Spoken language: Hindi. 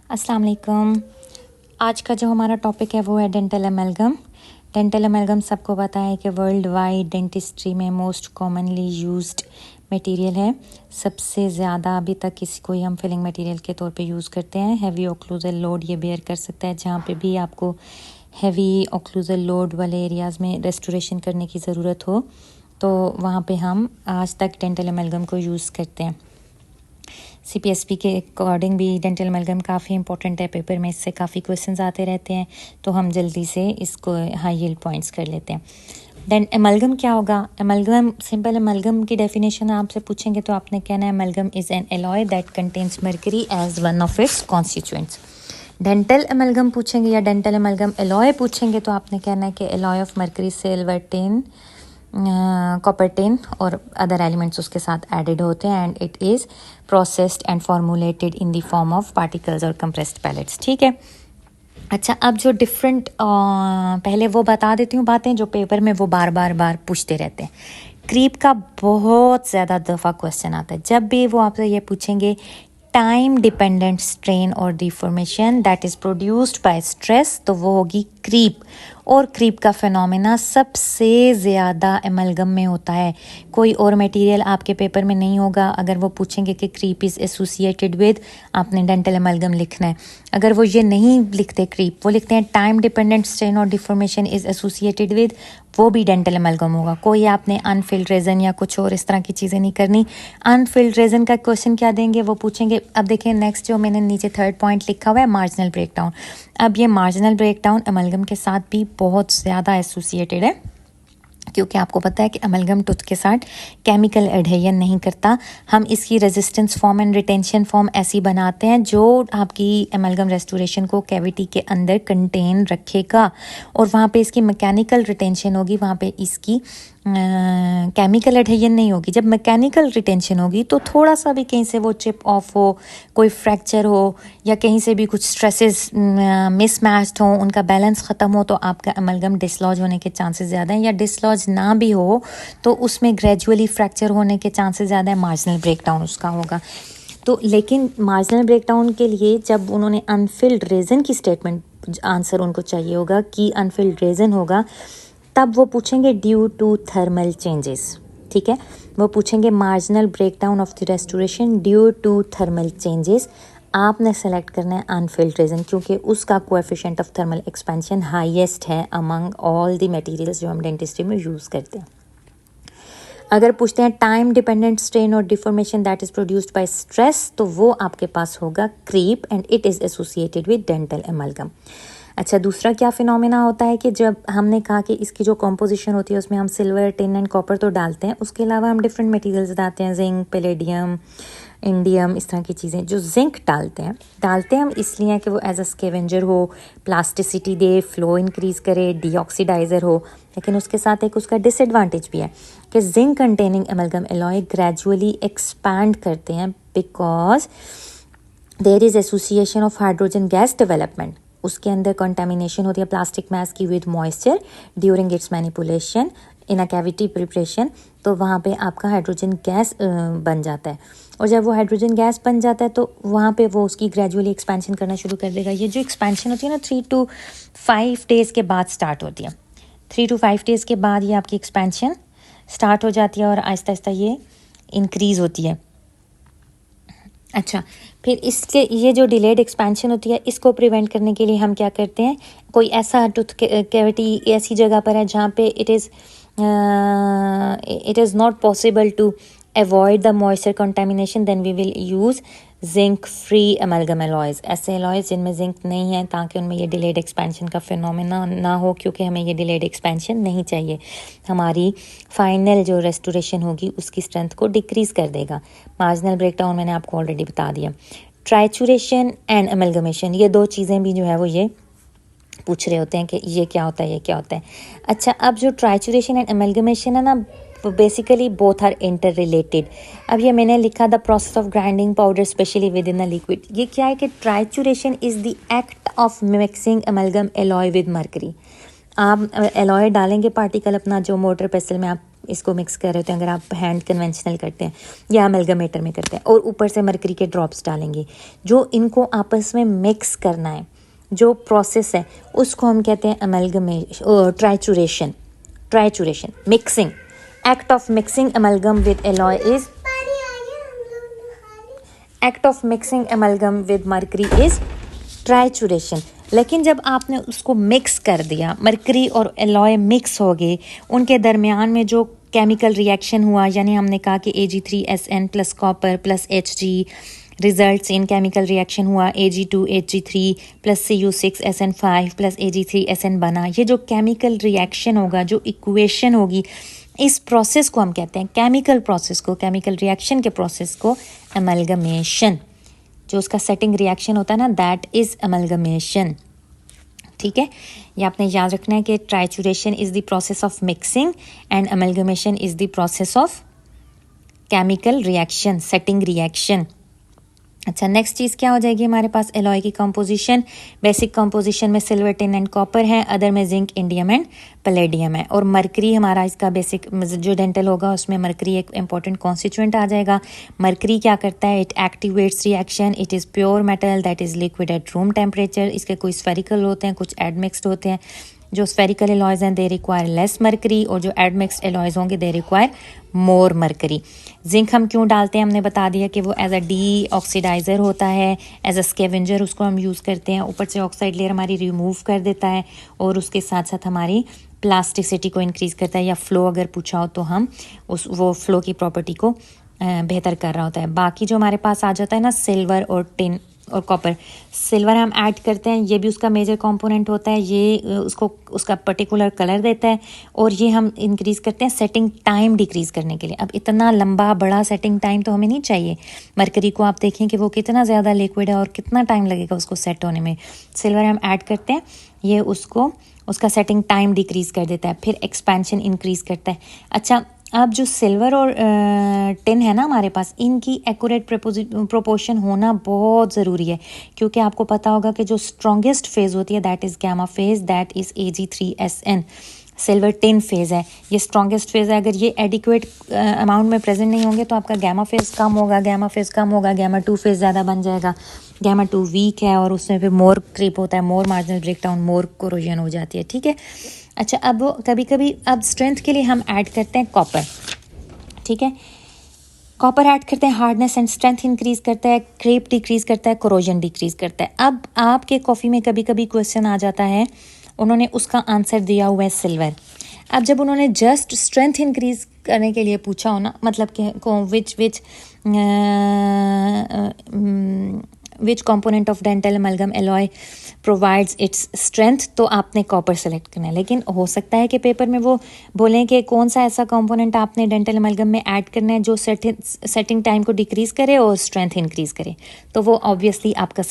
अस्सलाम वालेकुम। आज का जो हमारा टॉपिक है वो है डेंटल एमलगम। डेंटल एमलगम सबको पता है कि वर्ल्ड वाइड डेंटिस्ट्री में मोस्ट कॉमनली यूज्ड मटेरियल है। सबसे ज़्यादा अभी तक किसी को हम फिलिंग मटेरियल के तौर पे यूज़ करते हैं। हैवी ओक्लूजल लोड ये बेयर कर सकता है। जहाँ पे भी आपको हैवी ओक्लूजल लोड वाले एरियाज़ में रेस्टोरेशन करने की ज़रूरत हो तो वहाँ पे हम आज तक डेंटल एमलगम को यूज़ करते हैं। CPSP के अकॉर्डिंग भी डेंटल एमलगम काफ़ी इंपॉर्टेंट है। पेपर में इससे काफ़ी क्वेश्चंस आते रहते हैं, तो हम जल्दी से इसको हाई यील्ड पॉइंट्स कर लेते हैं। देन एमलगम क्या होगा? एमलगम, सिंपल एमलगम की डेफिनेशन आपसे पूछेंगे तो आपने कहना है amalgam is an alloy that contains mercury as one of its constituents. Dental amalgam पूछेंगे या डेंटल एमलगम एलॉय पूछेंगे तो आपने कहना है कि alloy of mercury, silver, tin, copper, tin और अदर एलिमेंट्स उसके साथ एडेड होते हैं and it is processed and formulated in the form of particles और कंप्रेस्ड पैलेट्स। ठीक है। अच्छा, अब जो डिफरेंट पहले वो बता देती हूँ बातें जो पेपर में वो बार बार पूछते रहते हैं। क्रीप का बहुत ज़्यादा दफ़ा क्वेश्चन आता है। जब भी वो आपसे ये पूछेंगे टाइम डिपेंडेंट स्ट्रेन और deformation that is produced by stress, तो वो होगी क्रीप। और क्रीप का फिनोमेना सबसे ज़्यादा एमलगम में होता है। कोई और मटेरियल आपके पेपर में नहीं होगा। अगर वो पूछेंगे कि क्रीप इज़ एसोसिएटेड विद, आपने डेंटल एमलगम लिखना है। अगर वो ये नहीं लिखते क्रीप, वो लिखते हैं टाइम डिपेंडेंट स्ट्रेन और डिफॉर्मेशन इज़ एसोसिएटेड विद, वो भी डेंटल एमलगम होगा। कोई आपने अनफिल्ड रेजन या कुछ और इस तरह की चीज़ें नहीं करनी। अनफिल्ड रेजन का क्वेश्चन क्या देंगे वो पूछेंगे। अब देखें नेक्स्ट जो मैंने नीचे थर्ड पॉइंट लिखा हुआ है मार्जिनल ब्रेकडाउन। अब ये मार्जिनल ब्रेकडाउन एमलगम के साथ भी बहुत ज़्यादा एसोसिएटेड है, क्योंकि आपको पता है कि एमलगम टूथ के साथ केमिकल एडहेजन नहीं करता। हम इसकी resistance form and retention form ऐसी बनाते हैं जो आपकी एमलगम रेस्टोरेशन को कैविटी के अंदर कंटेन रखेगा, और वहाँ पे इसकी मैकेनिकल रिटेंशन होगी, वहाँ पे इसकी केमिकल एडहेजन नहीं होगी। जब मैकेनिकल रिटेंशन होगी तो थोड़ा सा भी कहीं से वो चिप ऑफ हो, कोई फ्रैक्चर हो या कहीं से भी कुछ स्ट्रेसेस मिसमैच्ड हो, उनका बैलेंस ख़त्म हो, तो आपका एमलगम डिसलॉज होने के चांसेस ज़्यादा हैं। या डिसलॉज ना भी हो तो उसमें ग्रेजुअली फ्रैक्चर होने के चांसेस ज़्यादा है। मार्जिनल ब्रेकडाउन उसका होगा। तो लेकिन मार्जिनल ब्रेकडाउन के लिए जब उन्होंने अनफिल्ड रेजन की स्टेटमेंट आंसर उनको चाहिए होगा कि अनफिल्ड रेजन होगा, तब वो पूछेंगे ड्यू टू थर्मल चेंजेस। ठीक है, वो पूछेंगे marginal breakdown of the restoration due to thermal changes. आपने सेलेक्ट करना है अनफिल्ड रेजन, क्योंकि उसका coefficient of thermal expansion highest है अमंग ऑल द मटेरियल्स जो हम डेंटिस्ट्री में यूज़ करते हैं। अगर पूछते हैं टाइम डिपेंडेंट स्ट्रेन और deformation that is produced by stress, तो वो आपके पास होगा creep and it is associated with dental amalgam. अच्छा, दूसरा क्या फिनोमेना होता है कि जब हमने कहा कि इसकी जो कॉम्पोजिशन होती है उसमें हम सिल्वर, टिन एंड कॉपर तो डालते हैं, उसके अलावा हम डिफरेंट मटेरियल्स डालते हैं, जिंक, पैलेडियम, इंडियम, इस तरह की चीज़ें। जो जिंक डालते हैं हम इसलिए कि वो एज अ स्केवेंजर हो, प्लास्टिसिटी दे, फ्लो इंक्रीज़ करे, डीऑक्सीडाइज़र हो। लेकिन उसके साथ एक उसका डिसएडवांटेज भी है कि zinc containing amalgam alloy gradually expand करते हैं because there is association of hydrogen gas development. उसके अंदर कंटेमिनेशन होती है प्लास्टिक मास की with moisture during its manipulation in a cavity preparation, तो वहाँ पे आपका हाइड्रोजन गैस बन जाता है। और जब वो हाइड्रोजन गैस बन जाता है तो वहाँ पे वो उसकी ग्रेजुअली एक्सपेंशन करना शुरू कर देगा। ये जो एक्सपेंशन होती है ना 3 to 5 डेज़ के बाद स्टार्ट होती है। 3 to 5 डेज़ के बाद ये आपकी एक्सपेंशन स्टार्ट हो जाती है और आहिस्ता आहिस्ता ये इंक्रीज़ होती है। अच्छा, फिर इसके ये जो डिलेड एक्सपेंशन होती है इसको प्रिवेंट करने के लिए हम क्या करते हैं, कोई ऐसा टूथ कैविटी ऐसी जगह पर है जहाँ पे it is not possible to avoid the moisture contamination, then we will use zinc free amalgam alloys. ऐसे एलॉयज़ जिनमें जिंक नहीं है ताकि उनमें ये डिलेड एक्सपेंशन का फिनोमेना ना हो, क्योंकि हमें ये डिलेड एक्सपेंशन नहीं चाहिए। हमारी फाइनल जो रेस्टोरेशन होगी उसकी स्ट्रेंथ को डिक्रीज़ कर देगा। मार्जिनल ब्रेकडाउन मैंने आपको ऑलरेडी बता दिया। ट्राइचुरेशन एंड एमलगमेशन, ये दो चीज़ें भी जो है वो ये पूछ रहे होते हैं कि ये क्या होता है, ये क्या होता है। अच्छा, अब जो ट्राइचुरेशन एंड एमलगमेशन है ना, basically both are inter related. अब ये मैंने लिखा the process of grinding powder specially within the liquid. ये क्या है कि trituration is the act of mixing amalgam alloy with mercury. आप एलॉय डालेंगे पार्टिकल अपना जो मोटर पेस्टल में आप इसको मिक्स कर रहे होते हैं, अगर आप हैंड कन्वेंशनल करते हैं या अमेलगमेटर में करते हैं, और ऊपर से मरकरी के ड्रॉप्स डालेंगे। जो इनको आपस में मिक्स करना है, जो प्रोसेस है, उसको हम कहते हैं trituration. Trituration, mixing, act of mixing amalgam with alloy is act of mixing amalgam with mercury is trituration. लेकिन जब आपने उसको मिक्स कर दिया, मरकरी और एलॉय मिक्स हो गए, उनके दरमियान में जो केमिकल रिएक्शन हुआ, यानी हमने कहा कि Ag3SN plus copper plus Hg results in chemical reaction हुआ, Ag2Hg3 plus Cu6SN5 plus Ag3SN बना। ये जो केमिकल रिएक्शन होगा, जो इक्वेशन होगी, इस प्रोसेस को हम कहते हैं, केमिकल प्रोसेस को, केमिकल रिएक्शन के प्रोसेस को अमेलगमेशन। जो उसका सेटिंग रिएक्शन होता है ना, दैट इज़ अमेलगमेशन। ठीक है, ये आपने याद रखना है कि trituration is the process of mixing and amalgamation is the process of chemical reaction, setting reaction. अच्छा, नेक्स्ट चीज़ क्या हो जाएगी हमारे पास, एलॉय की कंपोजिशन। बेसिक कंपोजिशन में सिल्वर, टिन एंड कॉपर है, अदर में जिंक, इंडियम एंड पैलेडियम है। और मरकरी हमारा इसका बेसिक जो डेंटल होगा उसमें मरकरी एक इंपॉर्टेंट कॉन्स्टिट्यूएंट आ जाएगा। मरकरी क्या करता है, it activates reaction, it is pure metal that is liquid at room temperature. इसके कोई स्फेरिकल होते हैं, कुछ एडमिक्स्ड होते हैं। जो स्फेरिकल एलॉयज़ हैं दे रिक्वायर लेस मरकरी, और जो एडमिक्स्ड एलॉयज़ होंगे they require more mercury. Zinc हम क्यों डालते हैं, हमने बता दिया कि वो एज अ डी ऑक्सीडाइज़र होता है, एज अ स्केवेंजर उसको हम यूज़ करते हैं। ऊपर से ऑक्साइड लेयर हमारी रिमूव कर देता है, और उसके साथ साथ हमारी प्लास्टिसिटी को इंक्रीज़ करता है, या फ़्लो अगर पूछा हो तो हम वो फ़्लो की प्रॉपर्टी को बेहतर कर रहा होता है। बाकी जो हमारे पास आ जाता है ना, सिल्वर और टिन और कॉपर। सिल्वर हम ऐड करते हैं, ये भी उसका मेजर कंपोनेंट होता है, ये उसका पर्टिकुलर कलर देता है, और ये हम इंक्रीज़ करते हैं सेटिंग टाइम डिक्रीज़ करने के लिए। अब इतना लंबा बड़ा सेटिंग टाइम तो हमें नहीं चाहिए। मरकरी को आप देखें कि वो कितना ज़्यादा लिक्विड है और कितना टाइम लगेगा उसको सेट होने में। सिल्वर हम ऐड करते हैं, ये उसका सेटिंग टाइम डिक्रीज़ कर देता है, फिर एक्सपेंशन इंक्रीज़ करता है। अच्छा, अब जो सिल्वर और टिन है ना हमारे पास, इनकी एक्यूरेट प्रोपोर्शन होना बहुत ज़रूरी है, क्योंकि आपको पता होगा कि जो स्ट्रॉन्गेस्ट फेज़ होती है that is gamma phase, that is Ag3SN। Silver tin phase है, ये स्ट्रॉन्गेस्ट फेज़ है। अगर ये एडिक्वेट अमाउंट में प्रेजेंट नहीं होंगे तो आपका गामा फेज़ कम होगा, गामा फेज़ कम होगा, गामा 2 फेज़ ज़्यादा बन जाएगा। गामा 2 वीक है और उसमें फिर मोर क्रीप होता है, मोर मार्जिनल ब्रेकडाउन, मोर कोरोजन हो जाती है। ठीक है, अच्छा, अब कभी कभी अब स्ट्रेंथ के लिए हम ऐड करते हैं कॉपर। ठीक है, कॉपर ऐड करते हैं, हार्डनेस एंड स्ट्रेंथ इंक्रीज़ करता है, क्रीप डिक्रीज़ करता है, कोरोजन डिक्रीज़ करता है। अब आपके कॉफ़ी में कभी कभी क्वेश्चन आ जाता है, उन्होंने उसका आंसर दिया हुआ है सिल्वर। अब जब उन्होंने जस्ट स्ट्रेंथ इंक्रीज़ करने के लिए पूछा हो ना, मतलब कि which component of dental amalgam alloy provides its strength, तो आपने कॉपर सेलेक्ट करना है। लेकिन हो सकता है कि पेपर में वो बोलें कि कौन सा ऐसा कंपोनेंट आपने डेंटल अमेलगम में ऐड करना है जो सेटिंग टाइम को डिक्रीज़ करे और स्ट्रेंथ इंक्रीज़ करे, तो वो ऑब्वियसली आपका